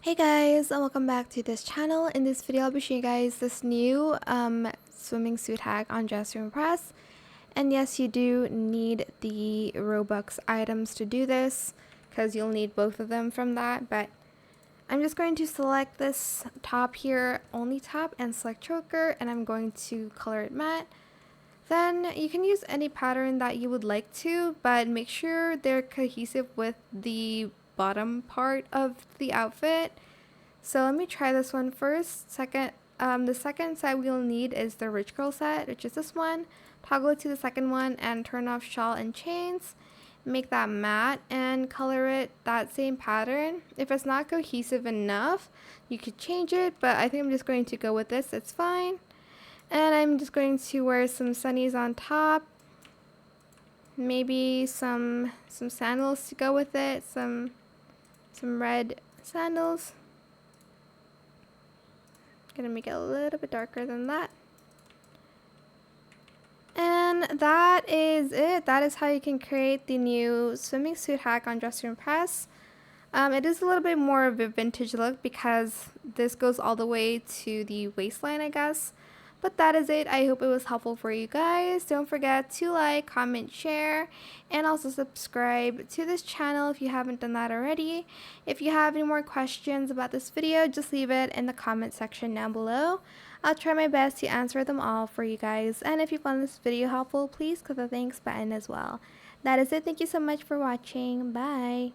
Hey guys, and welcome back to this channel. In this video, I'll be showing you guys this new swimming suit hack on Dress to Impress. And yes, you do need the Robux items to do this, because you'll need both of them from that. But I'm just going to select this top here, only top, and select choker, and I'm going to color it matte. Then you can use any pattern that you would like to, but make sure they're cohesive with the bottom part of the outfit. So let me try this one first. The second set we'll need is the Rich Girl set, which is this one. Toggle it to the second one and turn off shawl and chains. Make that matte and color it that same pattern. If it's not cohesive enough, you could change it, but I think I'm just going to go with this. It's fine. And I'm just going to wear some sunnies on top. Maybe some sandals to go with it. Some red sandals. Gonna make it a little bit darker than that. And that is it. That is how you can create the new swimming suit hack on Dress to Impress. It is a little bit more of a vintage look because this goes all the way to the waistline, I guess. But that is it. I hope it was helpful for you guys. Don't forget to like, comment, share, and also subscribe to this channel if you haven't done that already. If you have any more questions about this video, just leave it in the comment section down below. I'll try my best to answer them all for you guys. And if you found this video helpful, please click the thanks button as well. That is it. Thank you so much for watching. Bye.